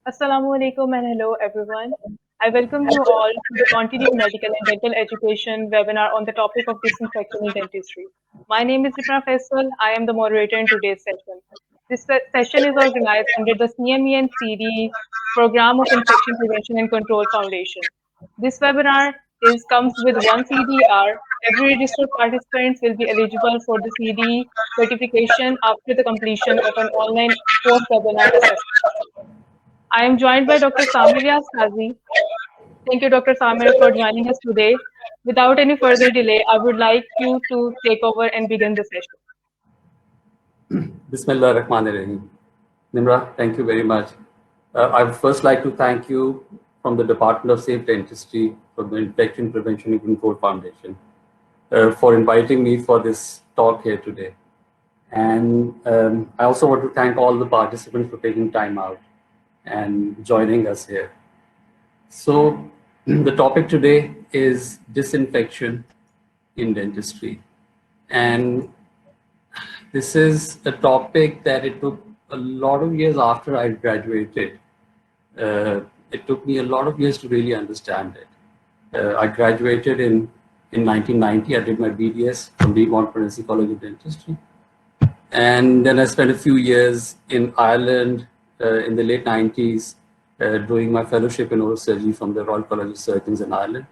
Assalamu alaikum and hello everyone. I welcome you all to the Continuing Medical and Dental Education webinar on the topic of disinfection in dentistry. My name is Ripna Faisal. I am the moderator in today's session. This session is organized under the CME and CD Program of Infection Prevention and Control Foundation. This webinar comes with one CDR. Every registered participant will be eligible for the CD certification after the completion of an online post-webinar assessment. I am joined by Dr. Samir Yaskazi. Thank you, Dr. Samir, for joining us today. Without any further delay, I would like you to take over and begin the session. Bismillah Rahman Rahim. Nimra, thank you very much. I would first like to thank you from the Department of Safe Dentistry, from the Infection Prevention and Control Foundation, for inviting me for this talk here today. And I also want to thank all the participants for taking time out and joining us here. So the topic today is disinfection in dentistry. And this is a topic that it took a lot of years after I graduated. It took me a lot of years to really understand it. I graduated in 1990. I did my BDS from the Montmorency College of Dentistry. And then I spent a few years in Ireland in the late 90s doing my fellowship in oral surgery from the Royal College of Surgeons in Ireland.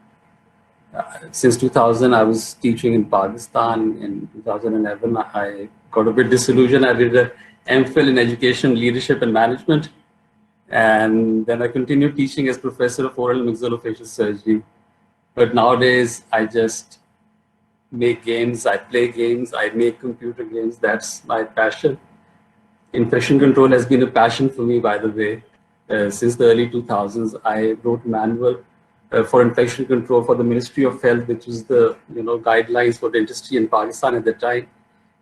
Since 2000, I was teaching in Pakistan. In 2011, I got a bit disillusioned. I did an MPhil in Education, Leadership and Management. And then I continued teaching as professor of oral and maxillofacial surgery. But nowadays, I just make games, I play games, I make computer games. That's my passion. Infection control has been a passion for me, by the way. Since the early 2000s, I wrote a manual for infection control for the Ministry of Health, which was the guidelines for dentistry in Pakistan at the time.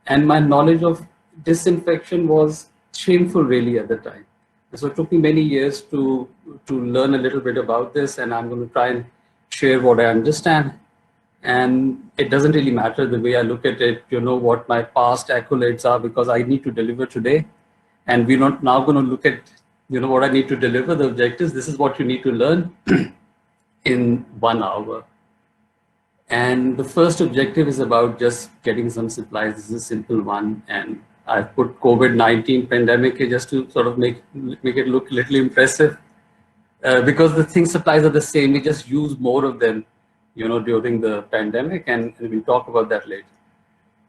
And my knowledge of disinfection was shameful really at the time. So it took me many years to learn a little bit about this, and I'm going to try and share what I understand. And it doesn't really matter the way I look at it, what my past accolades are, because I need to deliver today. And we're not now going to look at, what I need to deliver, the objectives. This is what you need to learn in 1 hour. And the first objective is about just getting some supplies. This is a simple one. And I put COVID-19 pandemic here just to sort of make it look a little impressive. Because the supplies are the same. We just use more of them, during the pandemic. And we'll talk about that later.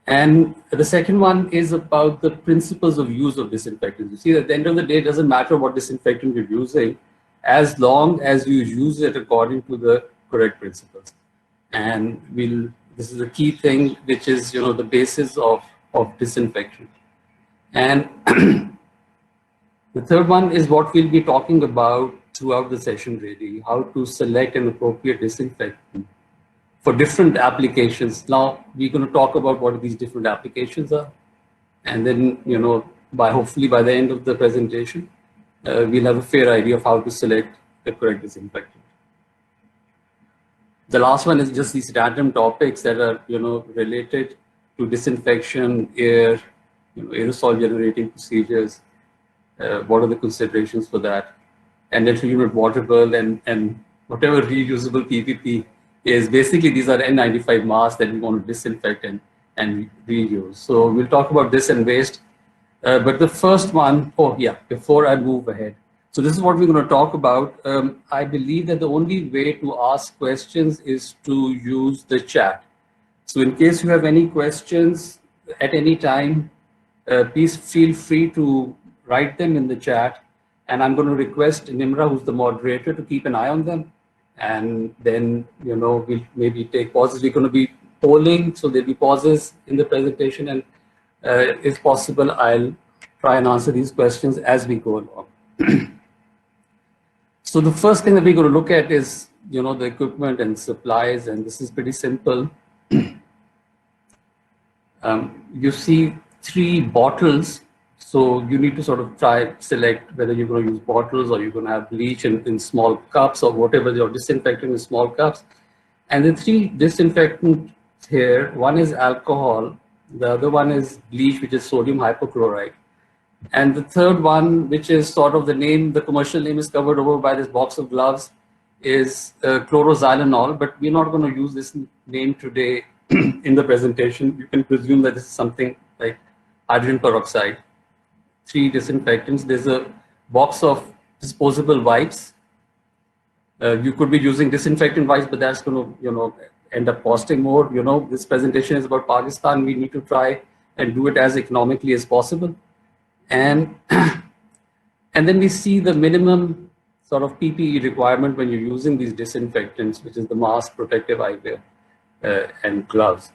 And the second one is about the principles of use of disinfectants. You see, at the end of the day, it doesn't matter what disinfectant you're using, as long as you use it according to the correct principles. And this is a key thing, which is, the basis of disinfection. And the third one is what we'll be talking about throughout the session, really, how to select an appropriate disinfectant for different applications. Now, we're going to talk about what these different applications are. And then, hopefully by the end of the presentation, we'll have a fair idea of how to select the correct disinfectant. The last one is just these random topics that are, related to disinfection, air, aerosol generating procedures. What are the considerations for that? And then unit water bill and whatever reusable PPP is. Basically, these are N95 masks that we want to disinfect and reuse. So we'll talk about this and waste. But the first one, before I move ahead. So this is what we're going to talk about. I believe that the only way to ask questions is to use the chat. So in case you have any questions at any time, please feel free to write them in the chat. And I'm going to request Nimra, who's the moderator, to keep an eye on them. And then, we'll maybe take pauses. We're going to be polling, so there'll be pauses in the presentation. And if possible, I'll try and answer these questions as we go along. So the first thing that we're going to look at is, the equipment and supplies. And this is pretty simple. You see 3 bottles. So you need to sort of select whether you're going to use bottles or you're going to have bleach in small cups or whatever, your disinfectant in small cups. And the 3 disinfectants here, one is alcohol, the other one is bleach, which is sodium hypochlorite. And the third one, which is sort of the name, the commercial name is covered over by this box of gloves, is chloroxylenol, but we're not going to use this name today in the presentation. You can presume that this is something like hydrogen peroxide. 3 disinfectants. There's a box of disposable wipes. You could be using disinfectant wipes, but that's going to, end up costing more. This presentation is about Pakistan. We need to try and do it as economically as possible. And and then we see the minimum sort of PPE requirement when you're using these disinfectants, which is the mask, protective eyewear, and gloves.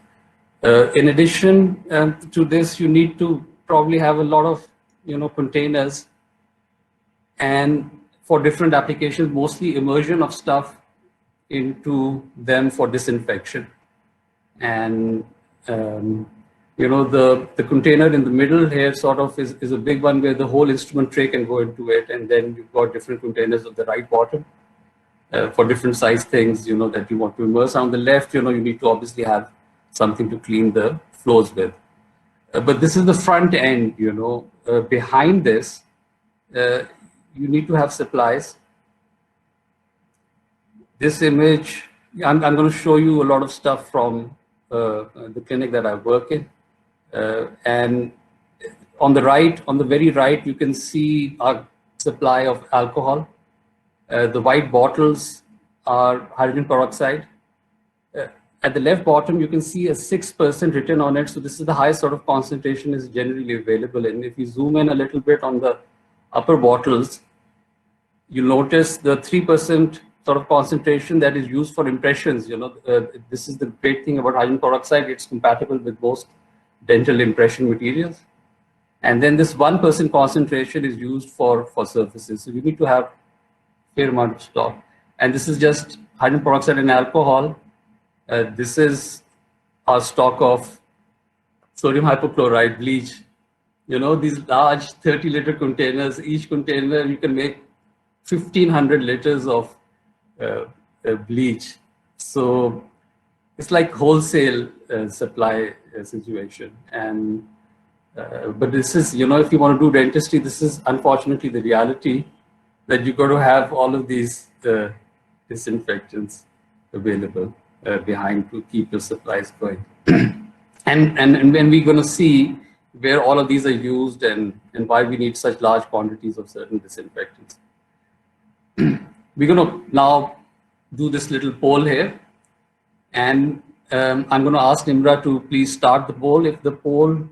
In addition to this, you need to probably have a lot of containers, and for different applications, mostly immersion of stuff into them for disinfection. And the container in the middle here sort of is a big one where the whole instrument tray can go into it, and then you've got different containers at the right bottom for different size things that you want to immerse. On the left, you need to obviously have something to clean the floors with. But this is the front end. Behind this, you need to have supplies. This image, I'm going to show you a lot of stuff from the clinic that I work in. And on the very right, you can see our supply of alcohol. The white bottles are hydrogen peroxide. At the left bottom, you can see a 6% written on it. So this is the highest sort of concentration is generally available. And if you zoom in a little bit on the upper bottles, you'll notice the 3% sort of concentration that is used for impressions. This is the great thing about hydrogen peroxide. It's compatible with most dental impression materials. And then this 1% concentration is used for surfaces. So you need to have a fair amount of stock. And this is just hydrogen peroxide and alcohol. This is our stock of sodium hypochlorite, bleach. These large 30-liter containers, each container you can make 1,500 liters of bleach. So it's like wholesale supply situation. And but this is, if you want to do dentistry, this is unfortunately the reality, that you've got to have all of these disinfectants available behind to keep your supplies going. and when we're going to see where all of these are used and why we need such large quantities of certain disinfectants. We're going to now do this little poll here. And I'm going to ask Nimra to please start the poll. If the poll,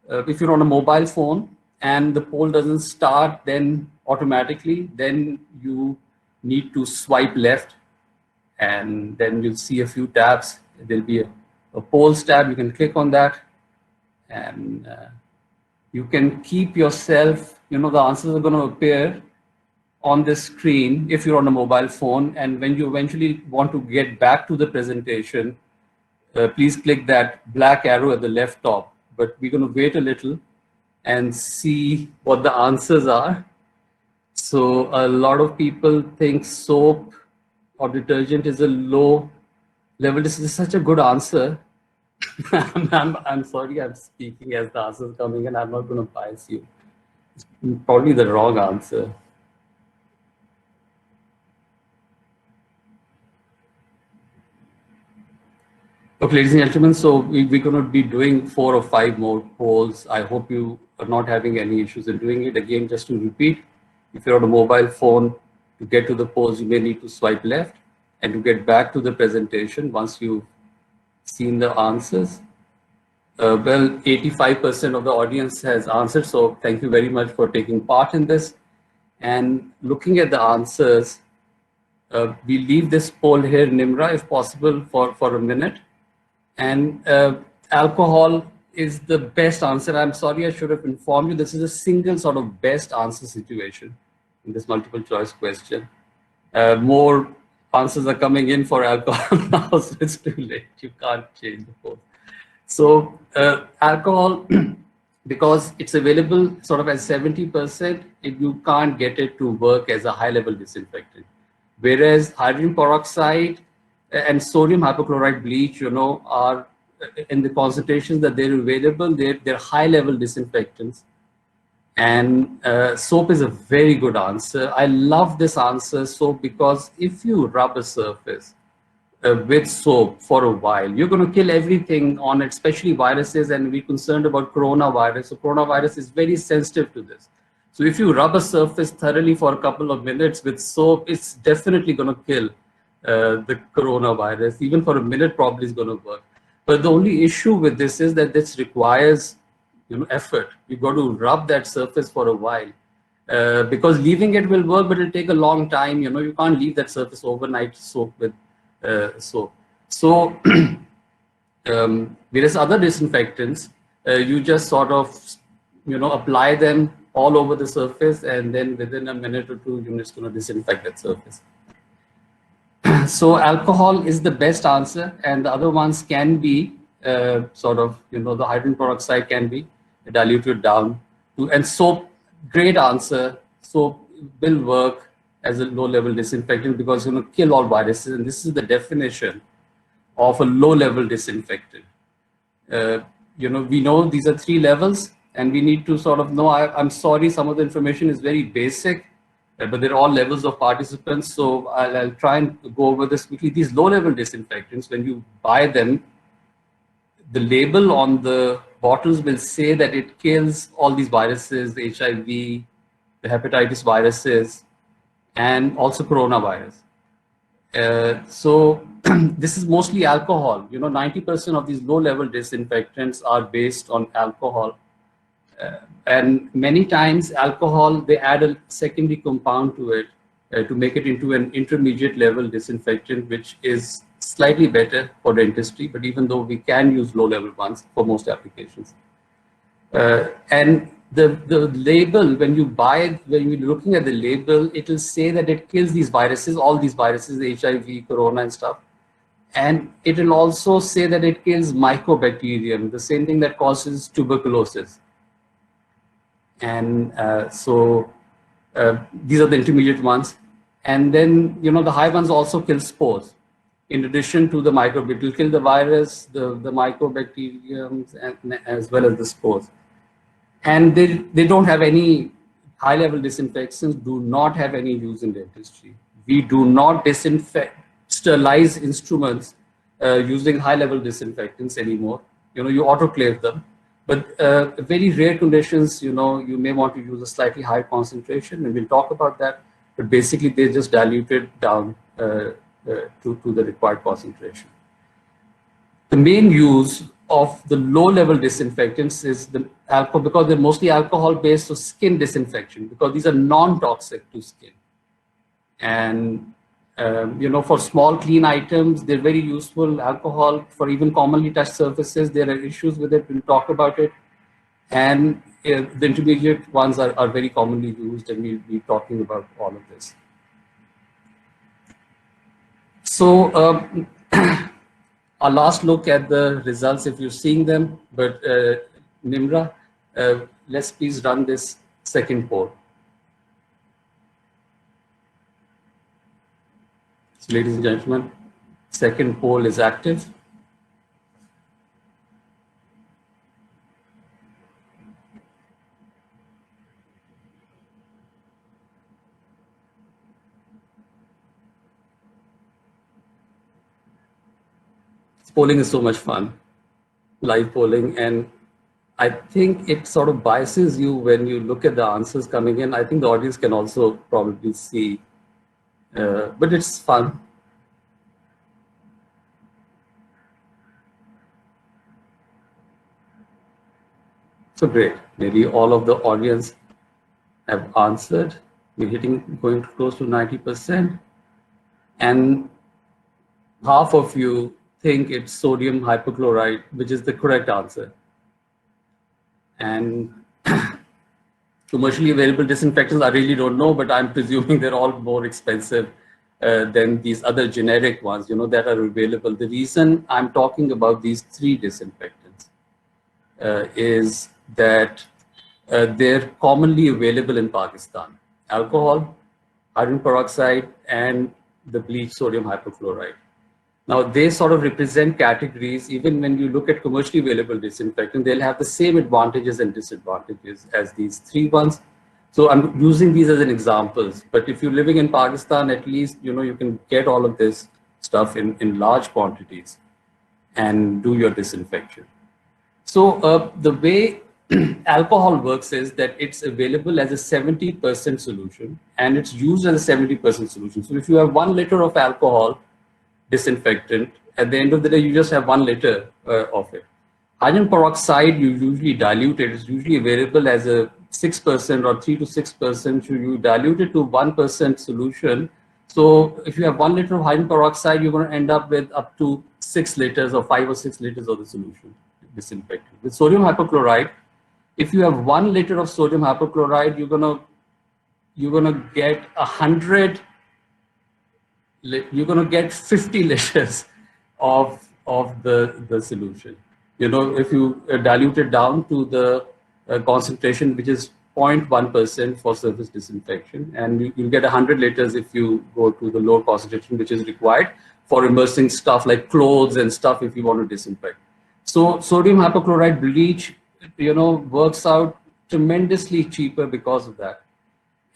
if you're on a mobile phone and the poll doesn't start then automatically, then you need to swipe left, and then you'll see a few tabs. There'll be a polls tab. You can click on that, and you can keep yourself, the answers are going to appear on the screen if you're on a mobile phone. And when you eventually want to get back to the presentation, please click that black arrow at the left top. But we're going to wait a little and see what the answers are. So a lot of people think soap or detergent is a low level. This is such a good answer. I'm sorry, I'm speaking as the answer is coming, and I'm not going to bias you. It's probably the wrong answer. Okay, ladies and gentlemen, so we're going to be doing 4 or 5 more polls. I hope you are not having any issues in doing it. Again, just to repeat, if you're on a mobile phone, to get to the polls, you may need to swipe left, and to get back to the presentation once you've seen the answers. Well, 85% of the audience has answered, so thank you very much for taking part in this. And looking at the answers, we leave this poll here, Nimra, if possible, for a minute. And alcohol is the best answer. I'm sorry, I should have informed you. This is a single sort of best answer situation in this multiple choice question. More answers are coming in for alcohol now, so it's too late. You can't change the poll. So alcohol, because it's available sort of at 70%, you can't get it to work as a high-level disinfectant. Whereas hydrogen peroxide and sodium hypochlorite bleach, are in the concentrations that they're available, they're high-level disinfectants. And soap is a very good answer. I love this answer, soap, because if you rub a surface with soap for a while, you're going to kill everything on it, especially viruses, and we're concerned about coronavirus. So coronavirus is very sensitive to this. So if you rub a surface thoroughly for a couple of minutes with soap, it's definitely going to kill the coronavirus. Even for a minute, probably is going to work. But the only issue with this is that this requires, effort. You got to rub that surface for a while. Because leaving it will work, but it'll take a long time. You can't leave that surface overnight soaked with soap. So whereas other disinfectants, you just sort of, apply them all over the surface, and then within a minute or two, you're just going to disinfect that surface. So alcohol is the best answer, and the other ones can be sort of, the hydrogen peroxide can be diluted down to, and soap, great answer. Soap will work as a low-level disinfectant because kill all viruses, and this is the definition of a low-level disinfectant. We know these are 3 levels, and we need to sort of know. I'm sorry, some of the information is very basic, but they're all levels of participants. So I'll try and go over this quickly. These low-level disinfectants, when you buy them, the label on the bottles will say that it kills all these viruses, the HIV, the hepatitis viruses, and also coronavirus. So this is mostly alcohol. 90% of these low-level disinfectants are based on alcohol. And many times alcohol, they add a secondary compound to it to make it into an intermediate level disinfectant, which is slightly better for dentistry, but even though we can use low-level ones for most applications. And the label, when you're looking at the label, it will say that it kills these viruses, all these viruses, HIV, corona and stuff. And it will also say that it kills mycobacterium, the same thing that causes tuberculosis. And these are the intermediate ones. And then, the high ones also kill spores. In addition to the microbe, it will kill the virus, the mycobacteriums, and as well as the spores. And they don't have any high-level disinfectants, do not have any use in dentistry. We do not sterilize instruments using high-level disinfectants anymore. You autoclave them. But very rare conditions, you may want to use a slightly higher concentration, and we'll talk about that. But basically, they just dilute it down to the required concentration. The main use of the low-level disinfectants is the alcohol, because they're mostly alcohol-based, so skin disinfection, because these are non-toxic to skin. And for small clean items, they're very useful. Alcohol, for even commonly touched surfaces, there are issues with it. We'll talk about it. And the intermediate ones are very commonly used, and we'll be talking about all of this. So our last look at the results, if you're seeing them, but Nimra, let's please run this second poll. So, ladies and gentlemen, second poll is active. Polling is so much fun, live polling, and I think it sort of biases you when you look at the answers coming in. I think the audience can also probably see, but it's fun. So great. Maybe all of the audience have answered. We're going close to 90%. And half of you think it's sodium hypochlorite, which is the correct answer. And commercially available disinfectants, I really don't know, but I'm presuming they're all more expensive than these other generic ones, that are available. The reason I'm talking about these 3 disinfectants is that they're commonly available in Pakistan: alcohol, hydrogen peroxide, and the bleach sodium hypochlorite. Now, they sort of represent categories. Even when you look at commercially available disinfectant, they'll have the same advantages and disadvantages as these three ones. So I'm using these as an examples. But if you're living in Pakistan, at least, you can get all of this stuff in large quantities and do your disinfection. So the way alcohol works is that it's available as a 70% solution and it's used as a 70% solution. So if you have 1 liter of alcohol disinfectant, at the end of the day, you just have 1 liter of it. Hydrogen peroxide, you usually dilute it. It's usually available as a 6% or 3 to 6%. So you dilute it to 1% solution. So if you have 1 liter of hydrogen peroxide, you're going to end up with up to 6 liters or 5 or 6 liters of the solution disinfectant. With sodium hypochlorite, if you have 1 liter of sodium hypochlorite, you're gonna get 100. You're going to get 50 liters of the solution. If you dilute it down to the concentration, which is 0.1% for surface disinfection, and you'll get 100 liters if you go to the low concentration, which is required for immersing stuff like clothes and stuff if you want to disinfect. So sodium hypochlorite bleach, works out tremendously cheaper because of that.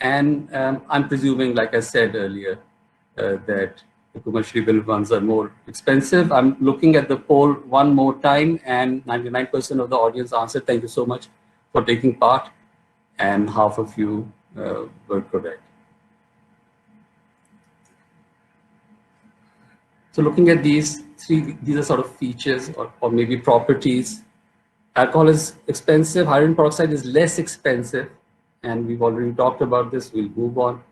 And I'm presuming, like I said earlier, that the commercially built ones are more expensive. I'm looking at the poll one more time, and 99% of the audience answered. Thank you so much for taking part, and half of you were correct. So looking at these are sort of features or maybe properties. Alcohol is expensive, hydrogen peroxide is less expensive, and we've already talked about this, we'll move on.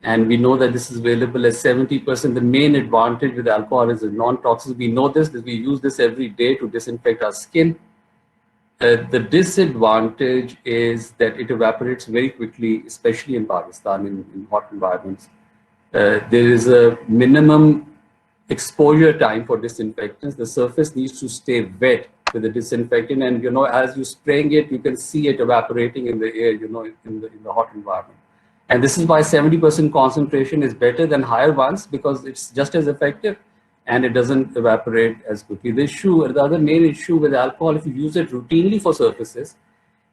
And we know that this is available as 70%. The main advantage with alcohol is the non-toxic. We know this, that we use this every day to disinfect our skin. The disadvantage is that it evaporates very quickly, especially in Pakistan, in hot environments. There is a minimum exposure time for disinfectants. The surface needs to stay wet with the disinfectant, and as you're spraying it, you can see it evaporating in the air, in the hot environment. And this is why 70% concentration is better than higher ones, because it's just as effective and it doesn't evaporate as quickly. The other main issue with alcohol, if you use it routinely for surfaces,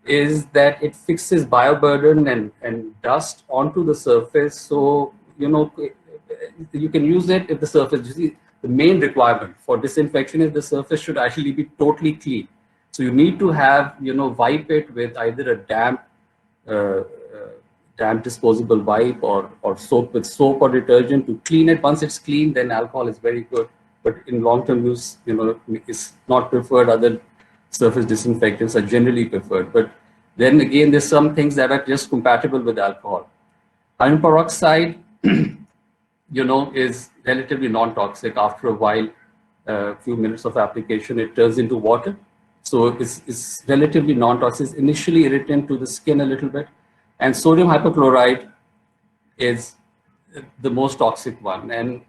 is that it fixes bioburden and dust onto the surface. So, you can use it if the surface, you see, the main requirement for disinfection is the surface should actually be totally clean. So you need to have, wipe it with either a damp disposable wipe or soap with soap or detergent to clean it. Once it's clean, then alcohol is very good. But in long-term use, it's not preferred. Other surface disinfectants are generally preferred. But then again, there's some things that are just compatible with alcohol. Hydrogen peroxide, is relatively non-toxic. After a while, a few minutes of application, it turns into water. So it's relatively non-toxic. It's initially irritant to the skin a little bit. And sodium hypochlorite is the most toxic one. And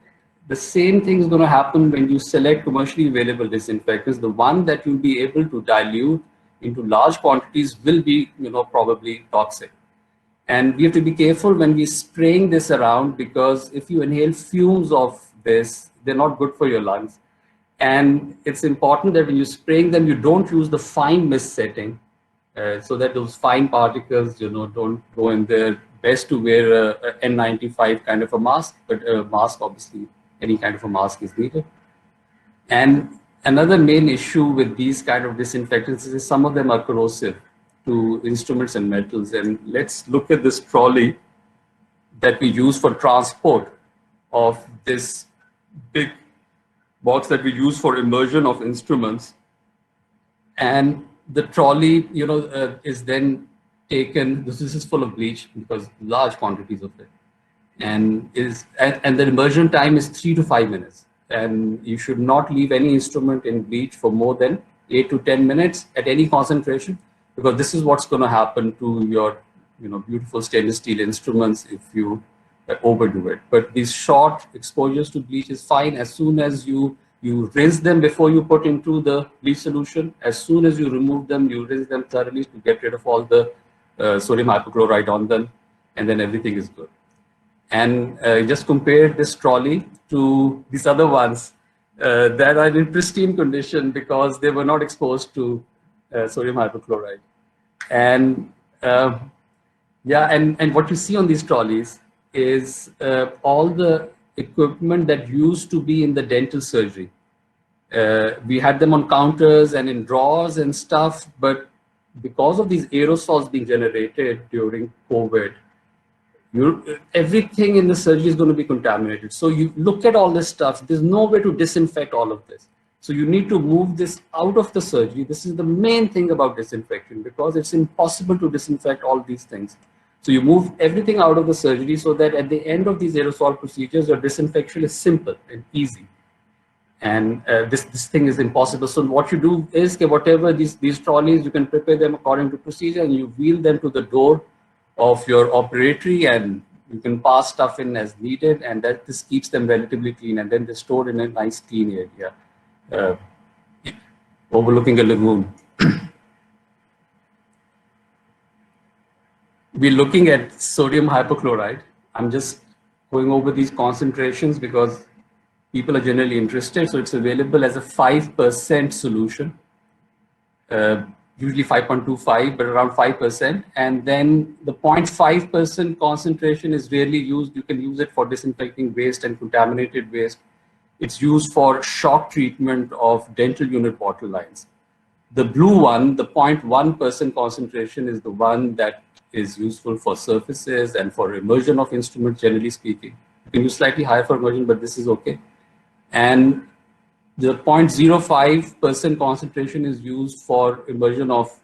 the same thing is going to happen when you select commercially available disinfectants. The one that you'll be able to dilute into large quantities will be, probably toxic. And we have to be careful when we're spraying this around, because if you inhale fumes of this, they're not good for your lungs. And it's important that when you're spraying them, you don't use the fine mist setting, so that those fine particles, don't go in there. Best to wear a N95 kind of a mask, but a mask, obviously, any kind of a mask is needed. And another main issue with these kind of disinfectants is some of them are corrosive to instruments and metals. And let's look at this trolley that we use for transport of this big box that we use for immersion of instruments. And the trolley, is then taken. This is full of bleach because large quantities of it, and the immersion time is 3 to 5 minutes. And you should not leave any instrument in bleach for more than 8 to 10 minutes at any concentration, because this is what's going to happen to your, beautiful stainless steel instruments if you overdo it. But these short exposures to bleach is fine. As soon as you rinse them before you put into the bleach solution. As soon as you remove them, you rinse them thoroughly to get rid of all the sodium hypochlorite on them, and then everything is good. And just compare this trolley to these other ones that are in pristine condition because they were not exposed to sodium hypochlorite. And yeah, and what you see on these trolleys is all the equipment that used to be in the dental surgery. We had them on counters and in drawers and stuff, but because of these aerosols being generated during COVID, everything in the surgery is going to be contaminated. So you look at all this stuff, there's no way to disinfect all of this. So you need to move this out of the surgery. This is the main thing about disinfection because it's impossible to disinfect all these things. So you move everything out of the surgery so that at the end of these aerosol procedures, your disinfection is simple and easy. And this thing is impossible. So what you do is that whatever these trolleys, you can prepare them according to procedure and you wheel them to the door of your operatory and you can pass stuff in as needed, and that this keeps them relatively clean, and then they're stored in a nice clean area uh, overlooking a lagoon. We're looking at sodium hypochlorite. I'm just going over these concentrations because people are generally interested. So it's available as a 5% solution, usually 5.25, but around 5%. And then the 0.5% concentration is rarely used. You can use it for disinfecting waste and contaminated waste. It's used for shock treatment of dental unit bottle lines. The blue one, the 0.1% concentration, is the one that is useful for surfaces and for immersion of instruments, generally speaking. You can use slightly higher for immersion, but this is okay. And the 0.05% concentration is used for immersion of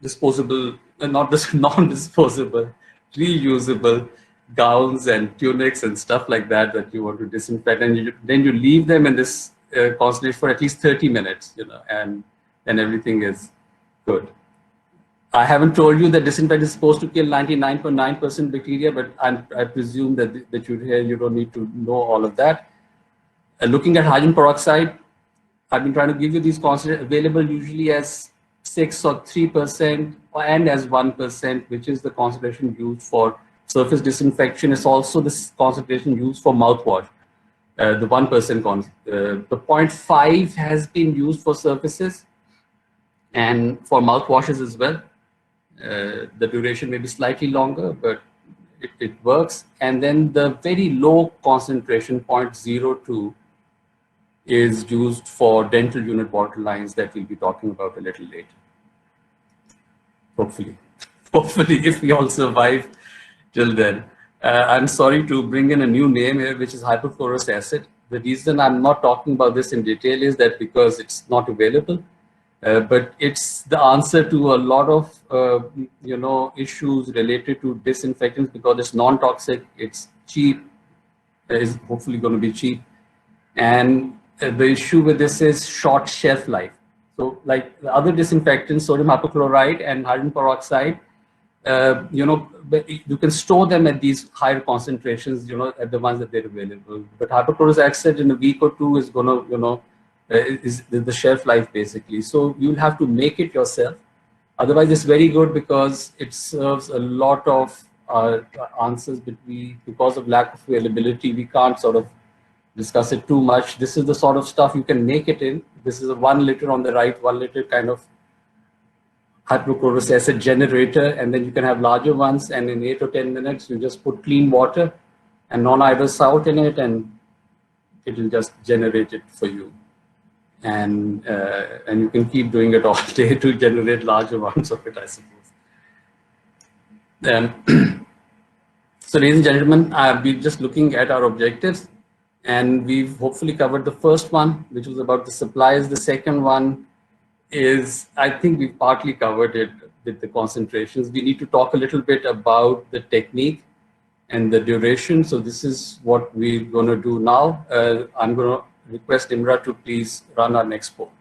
disposable, not this non-disposable, reusable gowns and tunics and stuff like that that you want to disinfect, and then you leave them in this concentration for at least 30 minutes, and then everything is good. I haven't told you that disinfectant is supposed to kill 99.9% bacteria, but I presume that you don't need to know all of that. Looking at hydrogen peroxide, I've been trying to give you these concentrations available usually as 6 or 3% and as 1%, which is the concentration used for surface disinfection. It's also this concentration used for mouthwash, the 1%. The 0.5 has been used for surfaces and for mouthwashes as well. The duration may be slightly longer, but it works. And then the very low concentration, 0.02, is used for dental unit bottle lines that we'll be talking about a little later. Hopefully. Hopefully, if we all survive till then. I'm sorry to bring in a new name here, which is hypochlorous acid. The reason I'm not talking about this in detail is that because it's not available, but it's the answer to a lot of issues related to disinfectants because it's non-toxic, it's cheap, is hopefully going to be cheap, and the issue with this is short shelf life. So like the other disinfectants, sodium hypochlorite and hydrogen peroxide, you can store them at these higher concentrations, at the ones that they're available. But hypochlorous acid in a week or two is going to, is the shelf life basically. So you'll have to make it yourself. Otherwise, it's very good because it serves a lot of answers, but because of lack of availability, we can't sort of discuss it too much. This is the sort of stuff you can make it in. This is a 1 liter on the right, 1 liter kind of hypochlorous acid generator, and then you can have larger ones, and in 8 or 10 minutes you just put clean water and non-iodous salt in it and it will just generate it for you, and you can keep doing it all day to generate large amounts of it, I suppose. So ladies and gentlemen, we're just looking at our objectives, and we've hopefully covered the first one, which was about the supplies. The second one is, I think we've partly covered it with the concentrations. We need to talk a little bit about the technique and the duration. So this is what we're going to do now. I'm going to request Imra to please run our next poll.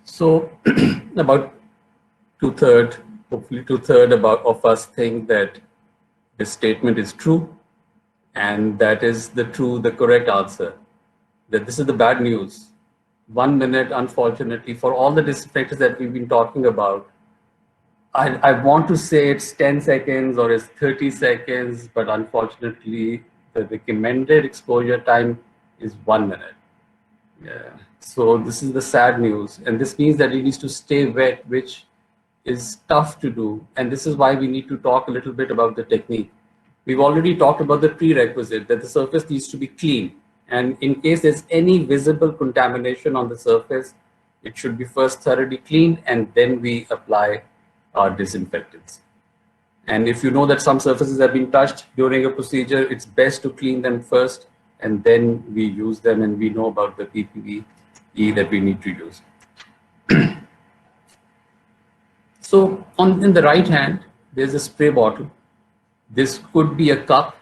So about hopefully two-third of us think that this statement is true, and that is the correct answer. That this is the bad news. 1 minute, unfortunately, for all the disinfectants that we've been talking about, I want to say it's 10 seconds or it's 30 seconds, but unfortunately, the recommended exposure time is 1 minute. Yeah. So this is the sad news, and this means that it needs to stay wet, which is tough to do. And this is why we need to talk a little bit about the technique. We've already talked about the prerequisite that the surface needs to be clean. And in case there's any visible contamination on the surface, it should be first thoroughly cleaned and then we apply our disinfectants. And if you know that some surfaces have been touched during a procedure, it's best to clean them first and then we use them, and we know about the PPE that we need to use. So in the right hand, there's a spray bottle. This could be a cup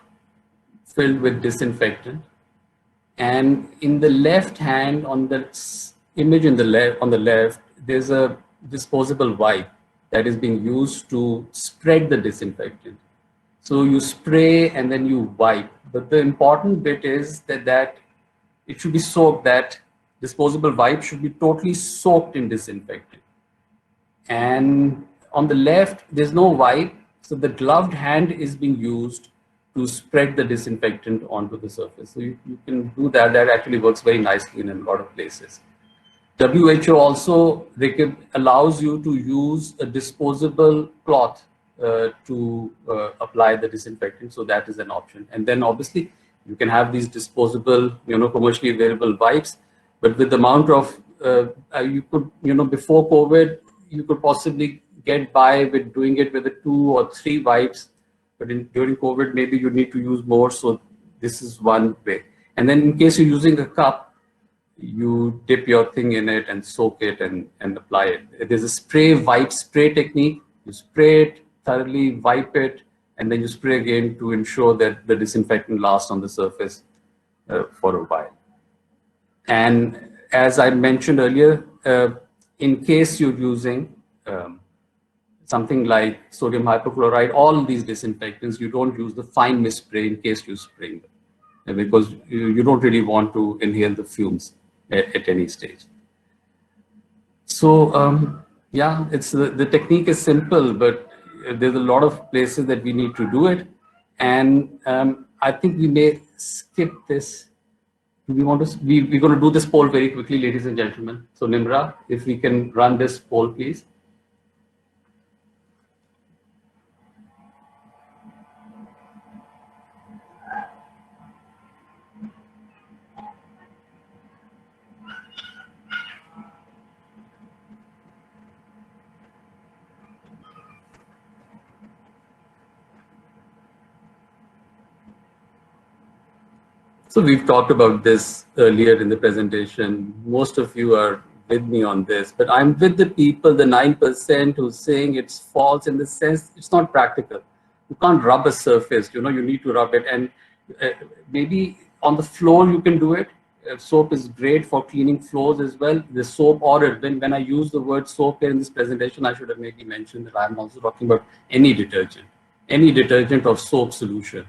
filled with disinfectant. And in the left hand, on the image on the left, there's a disposable wipe that is being used to spread the disinfectant. So you spray and then you wipe. But the important bit is that it should be soaked, that disposable wipe should be totally soaked in disinfectant. And on the left, there's no wipe. So the gloved hand is being used to spread the disinfectant onto the surface. So you can do that. That actually works very nicely in a lot of places. WHO also allows you to use a disposable cloth to apply the disinfectant. So that is an option. And then obviously you can have these disposable, commercially available wipes. But with the amount of, you could, before COVID, you could possibly get by with doing it with the 2 or 3 wipes. But during COVID, maybe you need to use more. So this is one way. And then in case you're using a cup, you dip your thing in it and soak it and apply it. There's a spray technique. You spray it, thoroughly wipe it, and then you spray again to ensure that the disinfectant lasts on the surface for a while. And as I mentioned earlier, in case you're using something like sodium hypochlorite, all these disinfectants, you don't use the fine mist spray in case you're spraying them, because you don't really want to inhale the fumes at any stage. So yeah, it's the technique is simple, but there's a lot of places that we need to do it. And I think we may skip this. We're going to do this poll very quickly, ladies and gentlemen. So Nimra, if we can run this poll, please. So we've talked about this earlier in the presentation. Most of you are with me on this, but I'm with the people, the 9% who's saying it's false in the sense it's not practical. You can't rub a surface, you need to rub it. And maybe on the floor you can do it. Soap is great for cleaning floors as well. The soap, or when I use the word soap here in this presentation, I should have maybe mentioned that I'm also talking about any detergent or soap solution.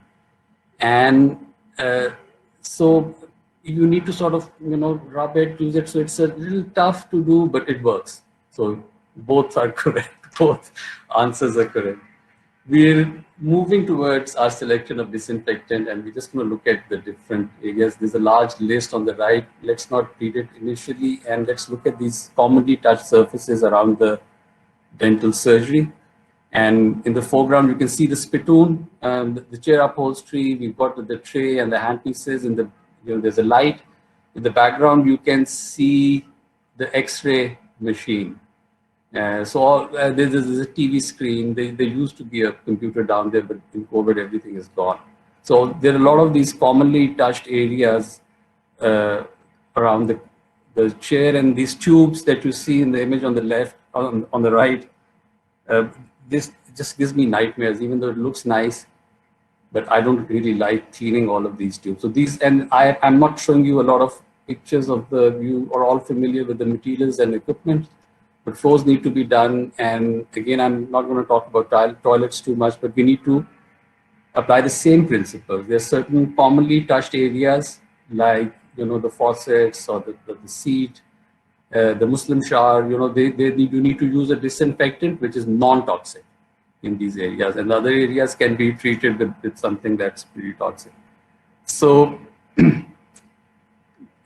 And so you need to sort of, rub it, use it. So it's a little tough to do, but it works. So both are correct. Both answers are correct. We're moving towards our selection of disinfectant, and we're just going to look at the different areas. There's a large list on the right. Let's not read it initially, and let's look at these commonly touched surfaces around the dental surgery. And in the foreground, you can see the spittoon, the chair upholstery. We've got the tray and the handpieces. And there's a light. In the background, you can see the X-ray machine. There's a TV screen. There used to be a computer down there, but in COVID, everything is gone. So there are a lot of these commonly touched areas around the chair, and these tubes that you see in the image on the left, on the right. This just gives me nightmares, even though it looks nice, but I don't really like cleaning all of these tubes. So and I'm not showing you a lot of pictures of you are all familiar with the materials and equipment. but floors need to be done. And again, I'm not going to talk about toilets too much, but we need to apply the same principles. There are certain commonly touched areas like, the faucets or the seat, the Muslim shower, you need to use a disinfectant which is non-toxic in these areas, and the other areas can be treated with something that's pretty toxic. So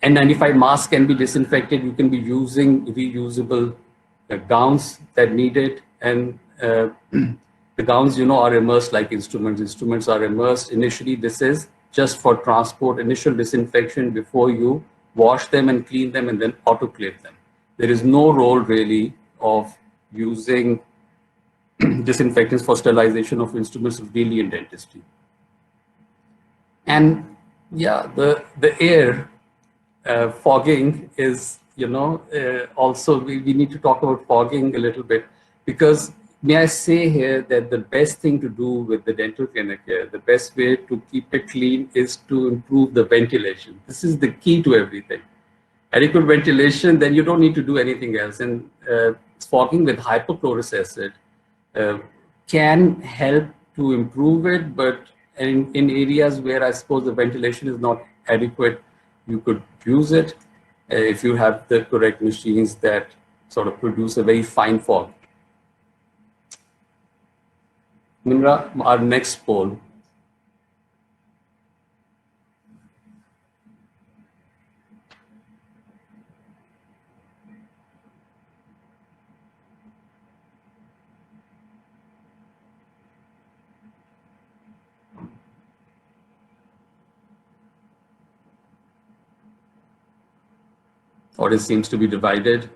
N95 masks can be disinfected. You can be using reusable gowns that need it, and the gowns, are immersed like instruments. Instruments are immersed. Initially, this is just for transport, initial disinfection before you wash them and clean them and then autoclave them. There is no role really of using disinfectants for sterilization of instruments really in dentistry. And yeah, the air fogging is, also we need to talk about fogging a little bit, because may I say here that the best thing to do with the dental clinic here, the best way to keep it clean is to improve the ventilation. This is the key to everything. Adequate ventilation, then you don't need to do anything else. And fogging with hypochlorous acid can help to improve it, but in areas where I suppose the ventilation is not adequate, you could use it if you have the correct machines that sort of produce a very fine fog. Nimra, our next poll. Audience seems to be divided.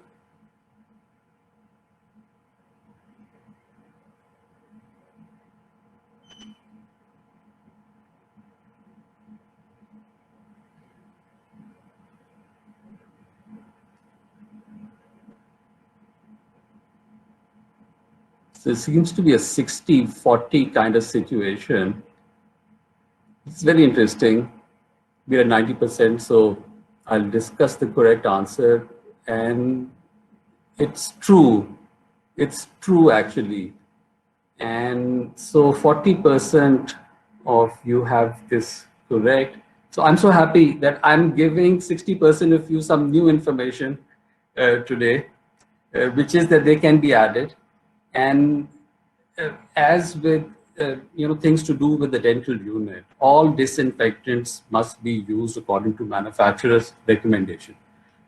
So it seems to be a 60-40 kind of situation. It's very interesting. We are 90%, so I'll discuss the correct answer. And it's true. It's true, actually. And so 40% of you have this correct. So I'm so happy that I'm giving 60% of you some new information today, which is that they can be added. And as with things to do with the dental unit, all disinfectants must be used according to manufacturer's recommendation.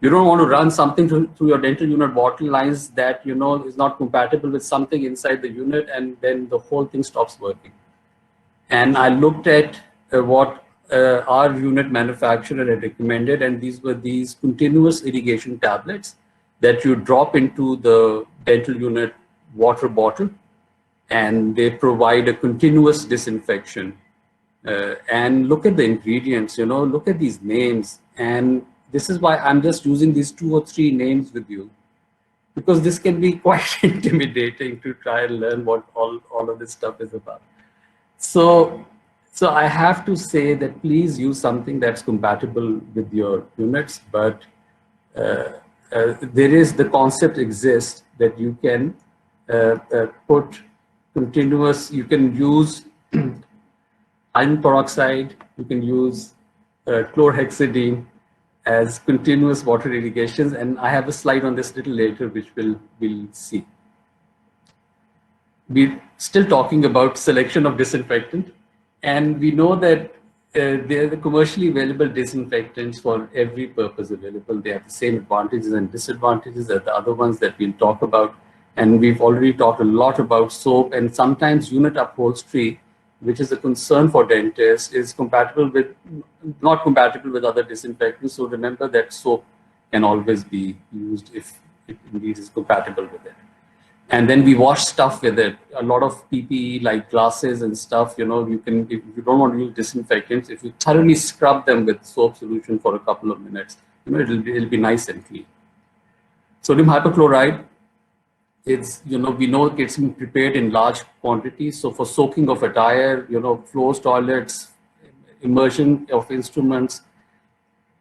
You don't want to run something through your dental unit bottle lines that is not compatible with something inside the unit, and then the whole thing stops working. And I looked at what our unit manufacturer had recommended, and these were these continuous irrigation tablets that you drop into the dental unit water bottle, and they provide a continuous disinfection. And look at the ingredients, look at these names. And this is why I'm just using these 2 or 3 names with you, because this can be quite intimidating to try and learn what all of this stuff is about. So I have to say that please use something that's compatible with your units, but there is, the concept exists that you can put continuous, you can use iron peroxide, you can use chlorhexidine as continuous water irrigations. And I have a slide on this little later, which we'll see. We're still talking about selection of disinfectant. And we know that they're the commercially available disinfectants for every purpose available. They have the same advantages and disadvantages as the other ones that we'll talk about. And we've already talked a lot about soap, and sometimes unit upholstery, which is a concern for dentists, is not compatible with other disinfectants. So remember that soap can always be used if it indeed is compatible with it. And then we wash stuff with it. A lot of PPE like glasses and stuff, you can, if you don't want to use disinfectants, if you thoroughly scrub them with soap solution for a couple of minutes, it'll be nice and clean. Sodium hypochlorite, it's, we know it's been prepared in large quantities. So for soaking of attire, floors, toilets, immersion of instruments,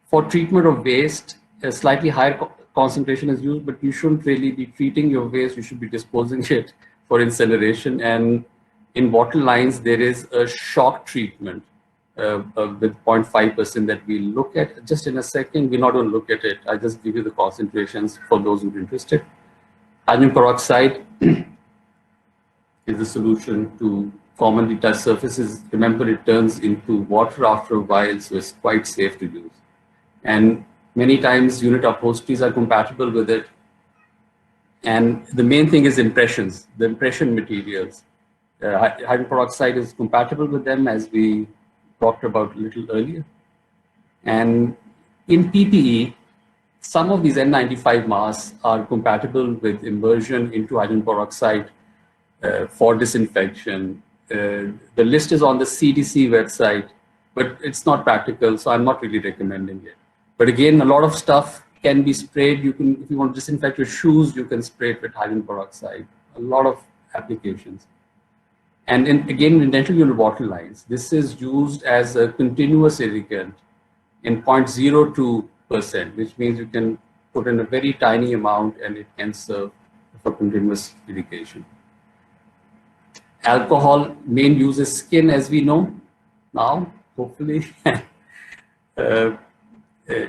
for treatment of waste, a slightly higher concentration is used, but you shouldn't really be treating your waste. You should be disposing it for incineration. And in water lines, there is a shock treatment with 0.5% that we look at just in a second. We're not going to look at it. I just give you the concentrations for those who are interested. Hydrogen peroxide is the solution to commonly touched surfaces. Remember, it turns into water after a while, so it's quite safe to use. And many times unit upholsteries are compatible with it. And the main thing is impressions, the impression materials. Hydrogen peroxide is compatible with them, as we talked about a little earlier. And in PPE, some of these N95 masks are compatible with immersion into hydrogen peroxide for disinfection. The list is on the CDC website, but it's not practical, so I'm not really recommending it. But again, a lot of stuff can be sprayed. You can, if you want to disinfect your shoes, you can spray it with hydrogen peroxide. A lot of applications. And again, in dental unit water lines, this is used as a continuous irrigant in 0.02%, which means you can put in a very tiny amount and it can serve for continuous irrigation. Alcohol, main use is skin, as we know now, hopefully.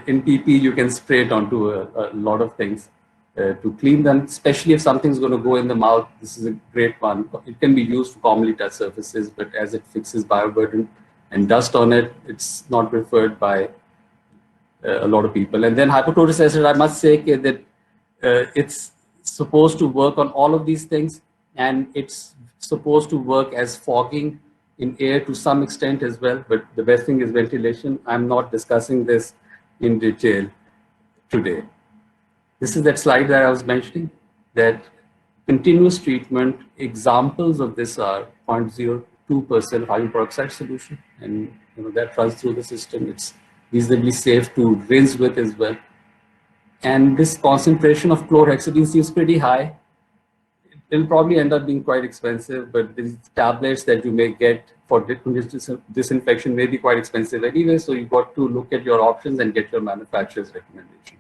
In PP, you can spray it onto a lot of things to clean them, especially if something's going to go in the mouth. This is a great one. It can be used for commonly touched surfaces, but as it fixes bioburden and dust on it, it's not preferred by a lot of people. And then hypochlorous acid, I must say that it's supposed to work on all of these things, and it's supposed to work as fogging in air to some extent as well, but the best thing is ventilation. I'm not discussing this in detail today. This is that slide that I was mentioning, that continuous treatment, examples of this are 0.02% hydrogen peroxide solution, and that runs through the system. It's reasonably safe to rinse with as well. And this concentration of chlorhexidine seems pretty high. It'll probably end up being quite expensive, but these tablets that you may get for disinfection may be quite expensive anyway, so you've got to look at your options and get your manufacturer's recommendation.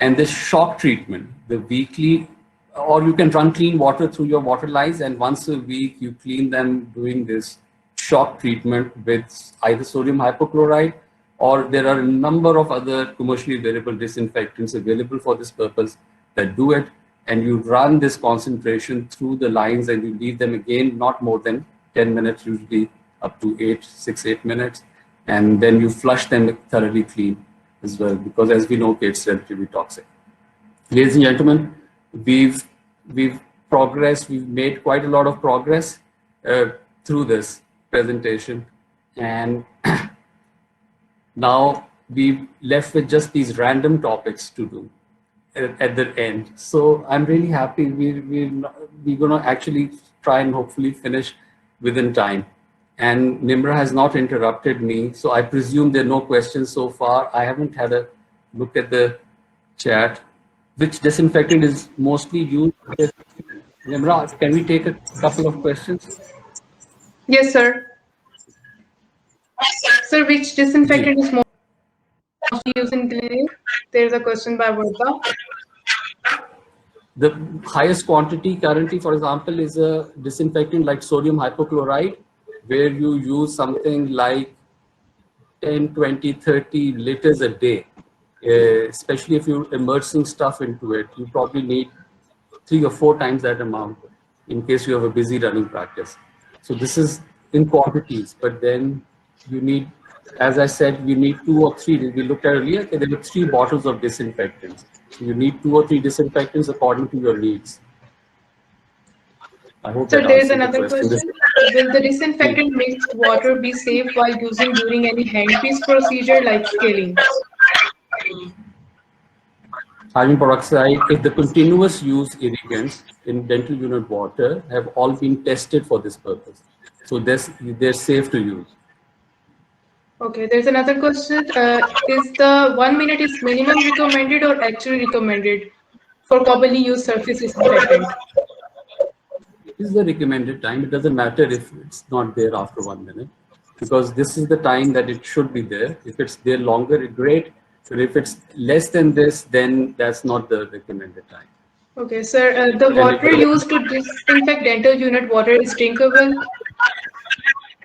And this shock treatment, the weekly, or you can run clean water through your water lines, and once a week you clean them doing this shock treatment with either sodium hypochlorite, or there are a number of other commercially available disinfectants available for this purpose that do it. And you run this concentration through the lines and you leave them again, not more than 10 minutes, usually up to 6, 8 minutes. And then you flush them thoroughly clean as well, because as we know, it's relatively toxic. Ladies and gentlemen, we've progressed, we've made quite a lot of progress through this presentation. And now we've left with just these random topics to do at the end. So I'm really happy we're going to actually try and hopefully finish within time. And Nimra has not interrupted me, so I presume there are no questions so far. I haven't had a look at the chat. Which disinfectant is mostly used? Nimra, can we take a couple of questions? Yes, sir. Sir, which disinfectant is mostly used in clinic? There's a question by Varda. The highest quantity currently, for example, is a disinfectant like sodium hypochlorite, where you use something like 10, 20, 30 liters a day. Especially if you're immersing stuff into it, you probably need 3 or 4 times that amount in case you have a busy running practice. So this is in quantities, but then you need, as I said, you need 2 or 3. We looked at earlier, there were 3 bottles of disinfectants. So you need 2 or 3 disinfectants according to your needs. I hope so there's another question. Will the disinfectant mixed water be safe while using during any handpiece procedure like scaling? Hydrogen peroxide, if the continuous use irrigants in dental unit water have all been tested for this purpose. So they're safe to use. Okay, there's another question. Is the 1 minute is minimum recommended or actually recommended for commonly used surface disinfectant? This is the recommended time. It doesn't matter if it's not there after 1 minute, because this is the time that it should be there. If it's there longer, great. So if it's less than this, then that's not the recommended time. Okay, sir. The water used to disinfect dental unit water is drinkable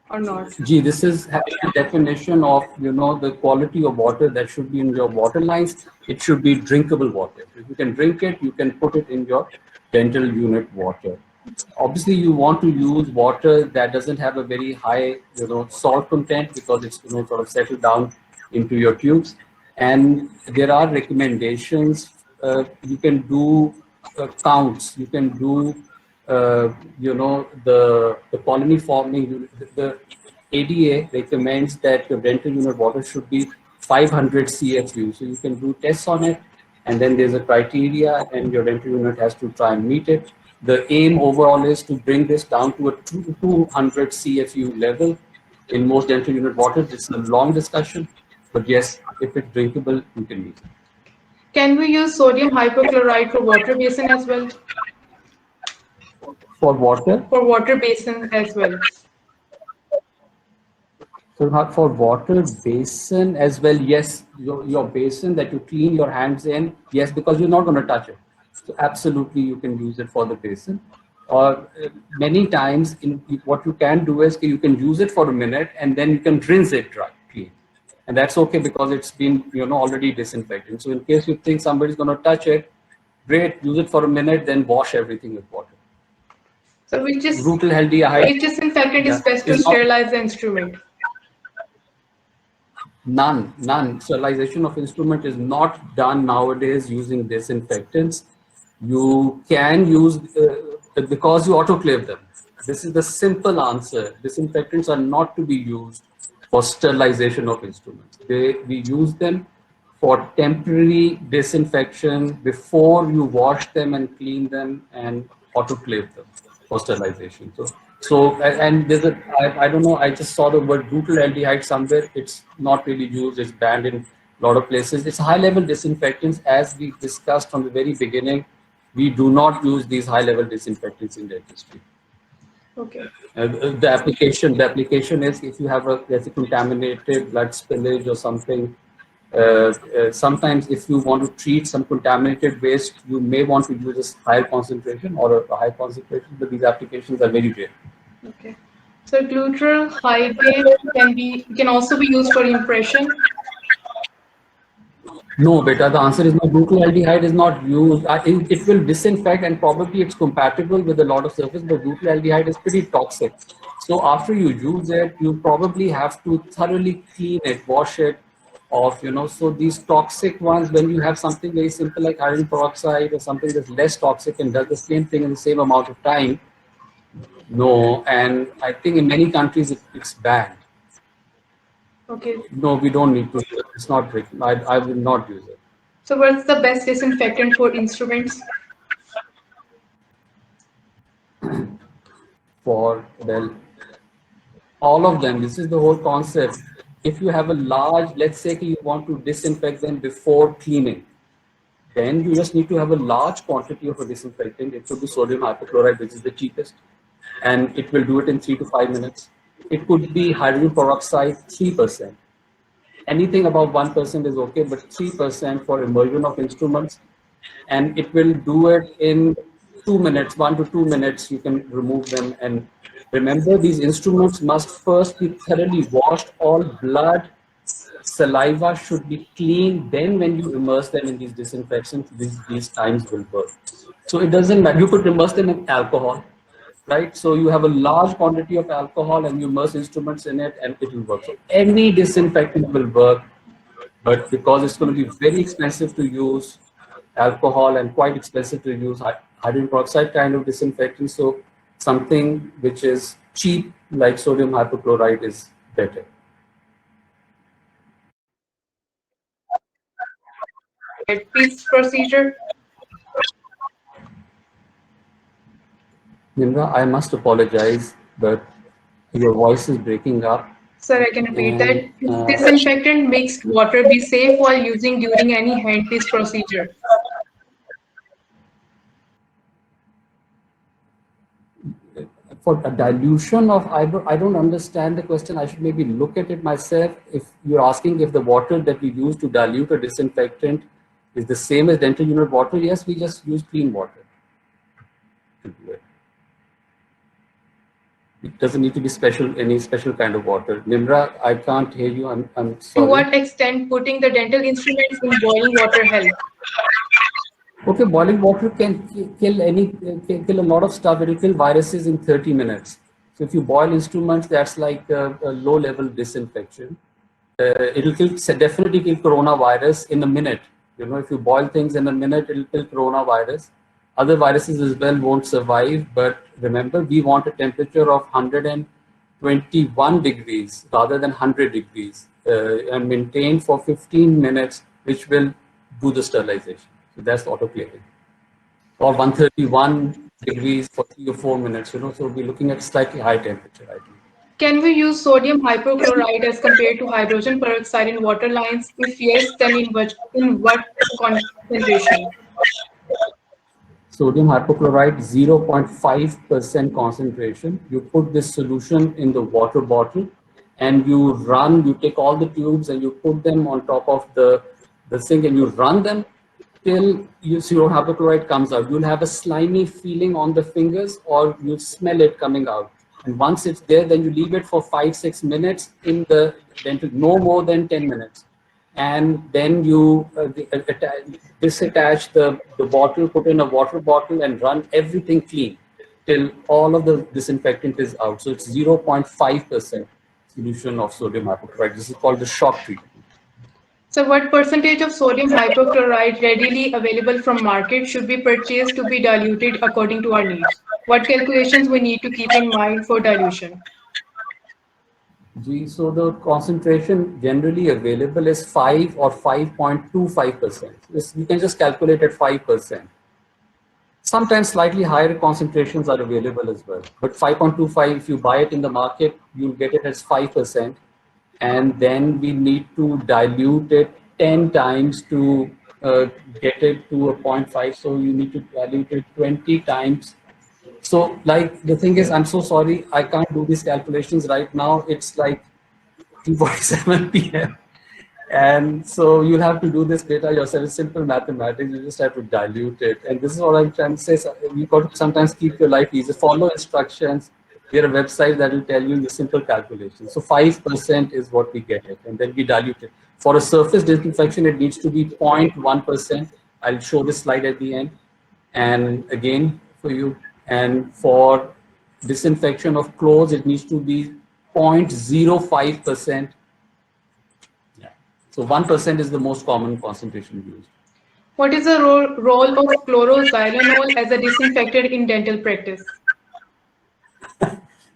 or not? Gee, this is having a definition of, the quality of water that should be in your water lines. It should be drinkable water. If you can drink it, you can put it in your dental unit water. Obviously, you want to use water that doesn't have a very high, salt content, because it's, sort of settled down into your tubes. And there are recommendations. You can do counts. You can do, the colony forming. The ADA recommends that your dental unit water should be 500 CFU. So you can do tests on it, and then there's a criteria, and your dental unit has to try and meet it. The aim overall is to bring this down to a 200 CFU level in most dental unit waters. It's a long discussion, but yes, if it's drinkable, you can meet it. Can we use sodium hypochlorite for water basin as well? For water? For water basin as well. So for water basin as well, yes, your basin that you clean your hands in, yes, because you're not going to touch it. So absolutely, you can use it for the basin. Or many times, what you can do is you can use it for a minute and then you can rinse it dry, clean. And that's okay because it's been already disinfected. So in case you think somebody's going to touch it, great, use it for a minute, then wash everything with water. So which disinfectant is best to sterilize the instrument? None. Sterilization of instrument is not done nowadays using disinfectants. You can use, because you autoclave them. This is the simple answer. Disinfectants are not to be used for sterilization of instruments. We use them for temporary disinfection before you wash them and clean them and autoclave them for sterilization. And there's I don't know, I just saw the word butylaldehyde somewhere. It's not really used, it's banned in a lot of places. It's high level disinfectants, as we discussed from the very beginning. We do not use these high level disinfectants in dentistry. Okay. The application is if you have a contaminated blood spillage or something. Sometimes if you want to treat some contaminated waste, you may want to use a higher concentration or a high concentration, but these applications are very rare. Okay. So gluteral hydrate can also be used for impression? No, beta, the answer is no. Butylaldehyde is not used. It will disinfect and probably it's compatible with a lot of surface, but butylaldehyde is pretty toxic. So after you use it, you probably have to thoroughly clean it, wash it off, So these toxic ones, when you have something very simple like hydrogen peroxide or something that's less toxic and does the same thing in the same amount of time, no. And I think in many countries it's banned. Okay. No, we don't need to. It's not written. I will not use it. So what's the best disinfectant for instruments? Well, all of them. This is the whole concept. If you have a large, let's say you want to disinfect them before cleaning, then you just need to have a large quantity of a disinfectant. It could be sodium hypochlorite, which is the cheapest, and it will do it in 3 to 5 minutes. It could be hydrogen peroxide, 3%. Anything above 1% is okay, but 3% for immersion of instruments, and it will do it in 2 minutes, 1 to 2 minutes. You can remove them. And remember, these instruments must first be thoroughly washed. All blood, saliva should be clean. Then when you immerse them in these disinfectants, these times will work. So it doesn't matter. You could immerse them in alcohol, right? So you have a large quantity of alcohol and you immerse instruments in it and it will work. So any disinfectant will work, but because it's going to be very expensive to use alcohol and quite expensive to use hydrogen peroxide kind of disinfectant, so something which is cheap like sodium hypochlorite is better. Peace procedure? Nimra, I must apologize, but your voice is breaking up. Sir, I can repeat that. Disinfectant mixed water be safe while using during any handpiece procedure? For a dilution of, I don't understand the question. I should maybe look at it myself. If you're asking if the water that we use to dilute a disinfectant is the same as dental unit water, yes, we just use clean water to do it. It doesn't need to be any special kind of water. Nimra, I can't hear you. I'm To sorry. what extent putting the dental instruments in boiling water helps? Okay, boiling water can kill a lot of stuff. It will kill viruses in 30 minutes. So if you boil instruments, that's like a low-level disinfection. It'll definitely kill coronavirus in a minute. You know, if you boil things in a minute, it'll kill coronavirus. Other viruses as well won't survive. But remember, we want a temperature of 121 degrees rather than 100 degrees and maintained for 15 minutes, which will do the sterilization. So that's autoclaving. Or 131 degrees for 3 or 4 minutes, you know, so we're looking at slightly high temperature, I think. Can we use sodium hypochlorite as compared to hydrogen peroxide in water lines? If yes, then in what concentration? Sodium hypochlorite, 0.5% concentration. You put this solution in the water bottle and you take all the tubes and you put them on top of the sink and you run them till sodium hypochlorite comes out. You'll have a slimy feeling on the fingers or you'll smell it coming out. And once it's there, then you leave it for 5-6 minutes in the dental, no more than 10 minutes. And then you disattach the bottle, put in a water bottle and run everything clean till all of the disinfectant is out. So it's 0.5% solution of sodium hypochlorite. This is called the shock treatment. So what percentage of sodium hypochlorite readily available from market should be purchased to be diluted according to our needs? What calculations we need to keep in mind for dilution? So the concentration generally available is 5 or 5.25%. You can just calculate at 5%. Sometimes slightly higher concentrations are available as well. But 5.25, if you buy it in the market, you'll get it as 5%. And then we need to dilute it 10 times to get it to a 0.5. So you need to dilute it 20 times. So like the thing is, I'm so sorry, I can't do these calculations right now. It's like 2:47 p.m. And so you'll have to do this data yourself. It's simple mathematics. You just have to dilute it. And this is what I'm trying to say. So you've got to sometimes keep your life easy. Follow instructions. There's a website that will tell you the simple calculation. So 5% is what we get it. And then we dilute it. For a surface disinfection, it needs to be 0.1%. I'll show this slide at the end. And again, for you. And for disinfection of clothes, it needs to be 0.05%. So 1% is the most common concentration used. What is the role of chloroxylenol as a disinfectant in dental practice?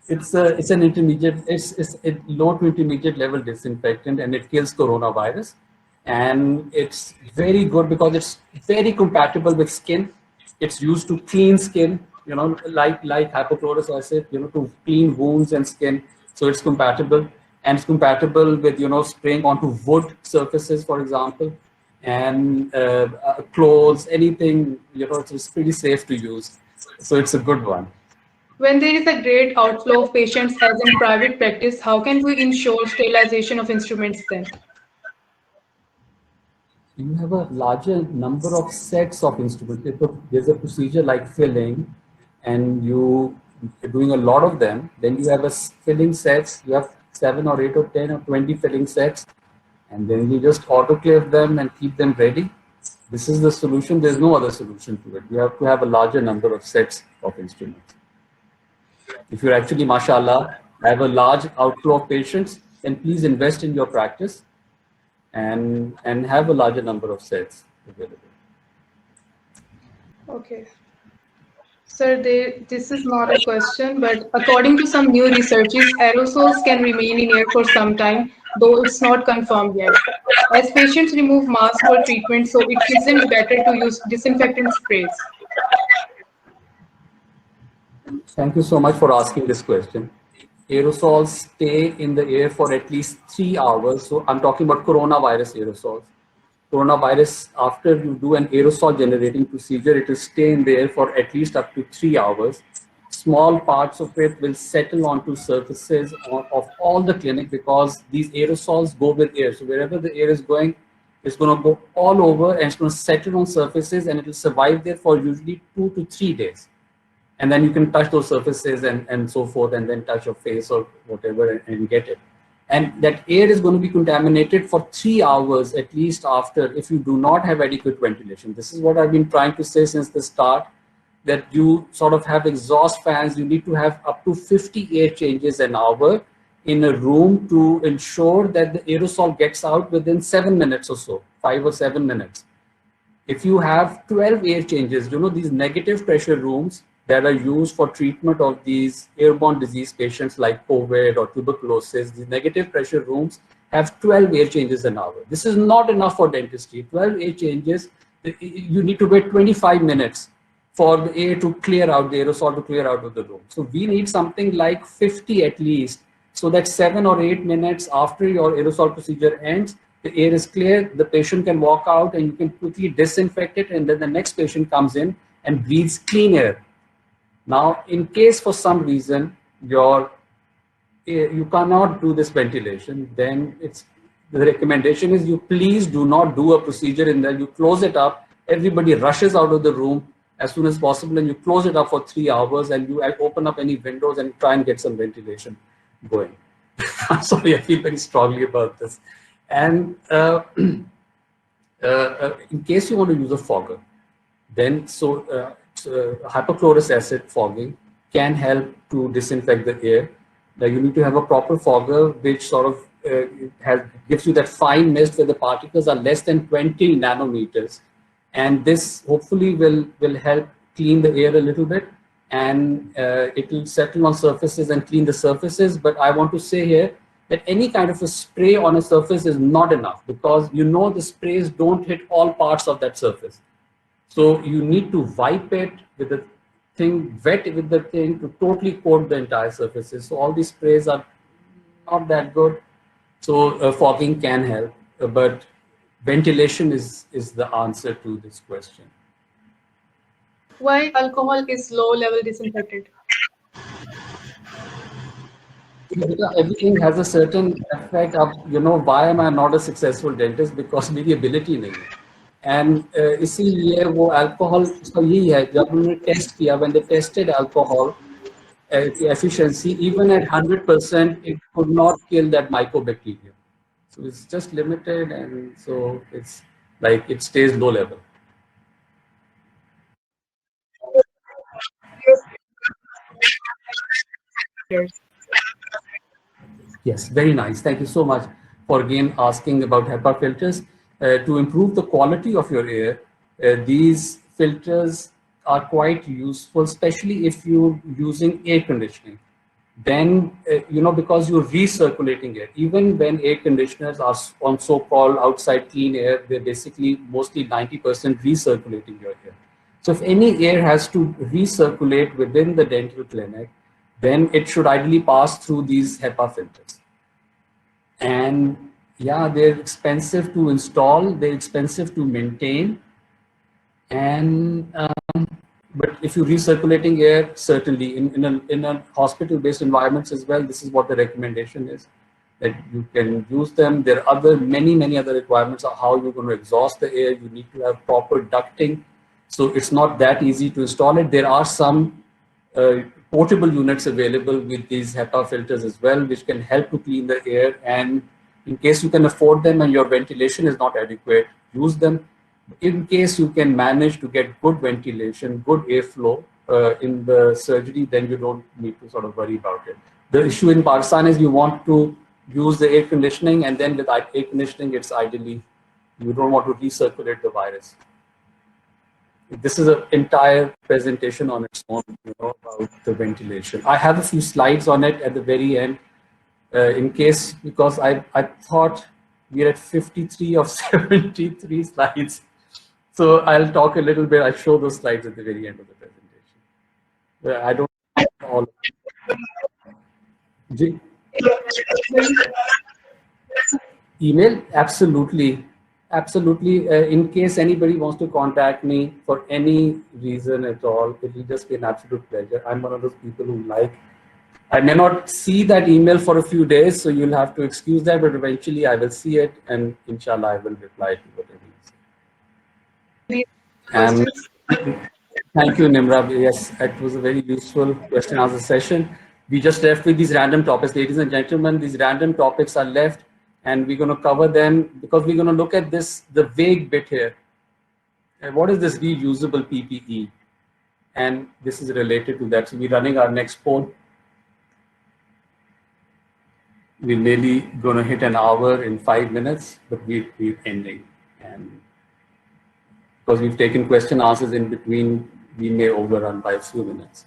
It's an intermediate, it's a low to intermediate level disinfectant, and it kills coronavirus. And it's very good because it's very compatible with skin. It's used to clean skin, you know, like hypochlorous acid, you know, to clean wounds and skin. So it's compatible, and it's compatible with, you know, spraying onto wood surfaces, for example, and clothes, anything, you know, it's pretty safe to use. So it's a good one. When there is a great outflow of patients as in private practice, how can we ensure sterilization of instruments then? You have a larger number of sets of instruments. There's a procedure like filling, and you're doing a lot of them. Then you have a filling sets. You have 7 or 8 or 10 or 20 filling sets, and then you just autoclave them and keep them ready. This is the solution. There's no other solution to it. You have to have a larger number of sets of instruments. If you're actually, mashallah, have a large outflow of patients, then please invest in your practice and have a larger number of sets available. Okay. Sir, this is not a question, but according to some new researches, aerosols can remain in air for some time, though it's not confirmed yet. As patients remove masks for treatment, so it isn't better to use disinfectant sprays. Thank you so much for asking this question. Aerosols stay in the air for at least 3 hours. So I'm talking about coronavirus aerosols. Coronavirus, after you do an aerosol generating procedure, it will stay in the air for at least up to 3 hours. small parts of it will settle onto surfaces of all the clinic, because these aerosols go with air. So wherever the air is going, it's going to go all over and it's going to settle on surfaces, and it will survive there for usually 2 to 3 days. And then you can touch those surfaces and so forth, and then touch your face or whatever and get it. And that air is going to be contaminated for 3 hours at least after, if you do not have adequate ventilation. This is what I've been trying to say since the start, that you sort of have exhaust fans. You need to have up to 50 air changes an hour in a room to ensure that the aerosol gets out within 7 minutes or so, 5 or 7 minutes. If you have 12 air changes, these negative pressure rooms that are used for treatment of these airborne disease patients like COVID or tuberculosis, these negative pressure rooms have 12 air changes an hour. This is not enough for dentistry. 12 air changes, you need to wait 25 minutes for the air to clear out, the aerosol to clear out of the room. So we need something like 50 at least, so that 7 or 8 minutes after your aerosol procedure ends, the air is clear, the patient can walk out and you can quickly disinfect it, and then the next patient comes in and breathes clean air. Now, in case for some reason you cannot do this ventilation, then the recommendation is you please do not do a procedure in there. You close it up, everybody rushes out of the room as soon as possible, and you close it up for 3 hours, and you open up any windows and try and get some ventilation going. I'm sorry, I feel very strongly about this. And in case you want to use a fogger, then hypochlorous acid fogging can help to disinfect the air. Now you need to have a proper fogger which sort of gives you that fine mist where the particles are less than 20 nanometers, and this hopefully will help clean the air a little bit, and it will settle on surfaces and clean the surfaces. But I want to say here that any kind of a spray on a surface is not enough, because the sprays don't hit all parts of that surface. So you need to wipe it with the thing, wet with the thing to totally coat the entire surfaces. So all these sprays are not that good. So fogging can help, but ventilation is the answer to this question. Why alcohol is low-level disinfectant? Everything has a certain effect of, why am I not a successful dentist? Because मेरी ability नहीं है. And इसीलिए वो alcohol इसका यही है, जब उन्होंने टेस्ट किया, when they tested alcohol efficiency, even at 100%, it could not kill that mycobacteria. So it's just limited, and so it's like it stays low level. Yes, very nice. Thank you so much for again asking about HEPA filters. To improve the quality of your air, these filters are quite useful, especially if you're using air conditioning. Then, because you're recirculating air, even when air conditioners are on so-called outside clean air, they're basically mostly 90% recirculating your air. So if any air has to recirculate within the dental clinic, then it should ideally pass through these HEPA filters. And yeah, they're expensive to install, they're expensive to maintain. And but if you're recirculating air, certainly in a hospital-based environments as well, this is what the recommendation is, that you can use them. There are many other requirements of how you're going to exhaust the air. You need to have proper ducting. So it's not that easy to install it. There are some portable units available with these HEPA filters as well, which can help to clean the air. And in case you can afford them and your ventilation is not adequate, use them. In case you can manage to get good ventilation, good airflow in the surgery, then you don't need to sort of worry about it. The issue in Pakistan is you want to use the air conditioning, and then with air conditioning, it's ideally, you don't want to recirculate the virus. This is an entire presentation on its own, about the ventilation. I have a few slides on it at the very end, in case, because I thought we're at 53 of 73 slides. So I'll talk a little bit. I'll show those slides at the very end of the presentation. I don't all. Email, absolutely. Absolutely. In case anybody wants to contact me for any reason at all, it will just be an absolute pleasure. I'm one of those people who like, I may not see that email for a few days, so you'll have to excuse that, but eventually I will see it, and inshallah I will reply to whatever you say. And thank you, Nimra. Yes, it was a very useful question answer session. We just left with these random topics, ladies and gentlemen. These random topics are left, and we're going to cover them because we're going to look at this, the vague bit here. What is this reusable PPE? And this is related to that. So we're running our next poll. We're nearly going to hit an hour in 5 minutes, but we're ending. And because we've taken question answers in between, we may overrun by a few minutes.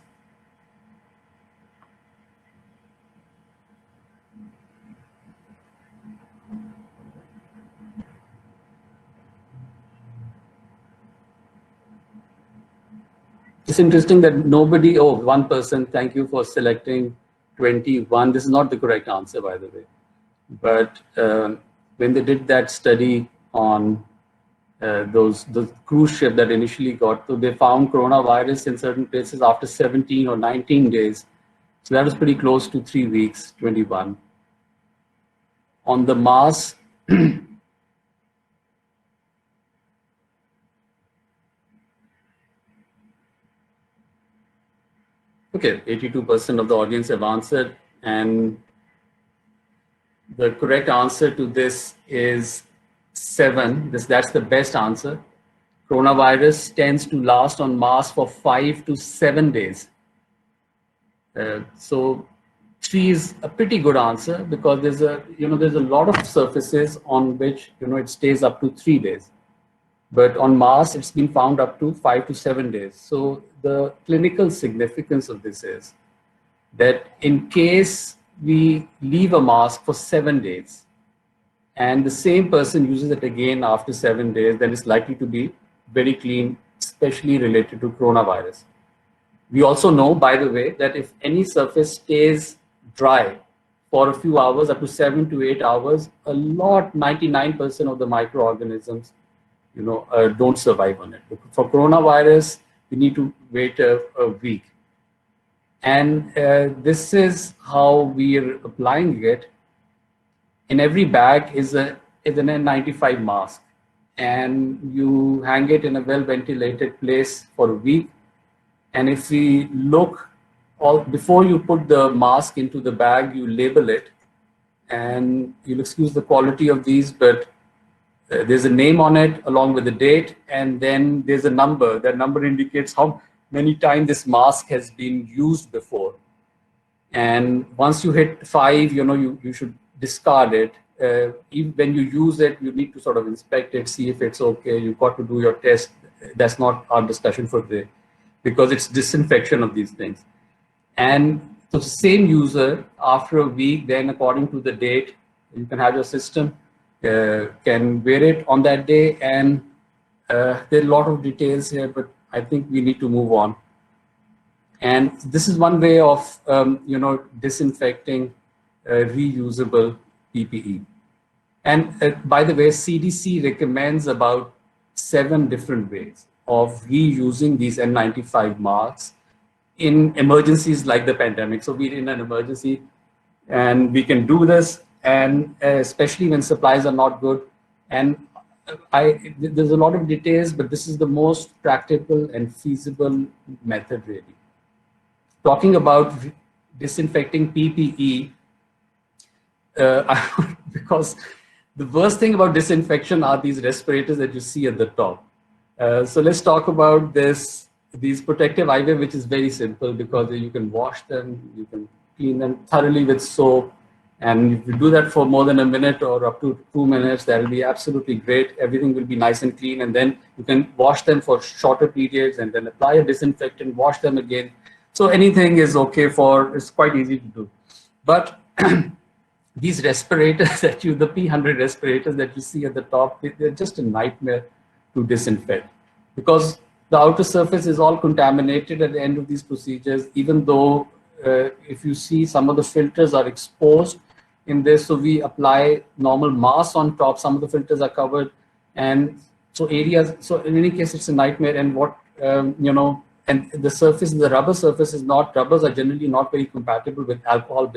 It's interesting that nobody, oh, one person, thank you for selecting 21. This is not the correct answer, by the way. But when they did that study on the cruise ship that initially got, so they found coronavirus in certain places after 17 or 19 days. So that was pretty close to 3 weeks, 21. On the Mars, okay, 82% of the audience have answered, and the correct answer to this is 7. That's the best answer. Coronavirus tends to last on Mars for 5 to 7 days. So 3 is a pretty good answer because there's a lot of surfaces on which it stays up to 3 days. But on Mars, it's been found up to 5 to 7 days. So the clinical significance of this is that in case we leave a mask for 7 days and the same person uses it again after 7 days, then it's likely to be very clean, especially related to coronavirus. We also know, by the way, that if any surface stays dry for a few hours, up to 7 to 8 hours, 99% of the microorganisms don't survive on it. For coronavirus, we need to wait a week. And this is how we are applying it. In every bag is an N95 mask, and you hang it in a well-ventilated place for a week. And if we look, before you put the mask into the bag, you label it, and you'll excuse the quality of these, but there's a name on it along with the date, and then there's a number. That number indicates how many times this mask has been used before. And once you hit 5, you should discard it. Even when you use it, you need to sort of inspect it, see if it's okay. You've got to do your test. That's not our discussion for today, because it's disinfection of these things. And so the same user, after a week, then according to the date, you can have your system, can wear it on that day. And there are a lot of details here, but I think we need to move on. And this is one way of disinfecting reusable PPE. And by the way, CDC recommends about 7 different ways of reusing these N95 masks in emergencies like the pandemic. So we're in an emergency and we can do this, and especially when supplies are not good. And there's a lot of details, but this is the most practical and feasible method, really. Talking about disinfecting PPE, because the worst thing about disinfection are these respirators that you see at the top. So let's talk about these protective eyewear, which is very simple because you can wash them, you can clean them thoroughly with soap. And if you do that for more than a minute or up to 2 minutes, that will be absolutely great. Everything will be nice and clean. And then you can wash them for shorter periods and then apply a disinfectant, wash them again. So anything is okay it's quite easy to do. But these respirators the P100 respirators that you see at the top, they're just a nightmare to disinfect because the outer surface is all contaminated at the end of these procedures, even though if you see some of the filters are exposed in this, so we apply normal mask on top, some of the filters are covered. And so areas, so in any case, it's a nightmare. And what, and the surface, the rubber surface is not, rubbers are generally not very compatible with alcohol-based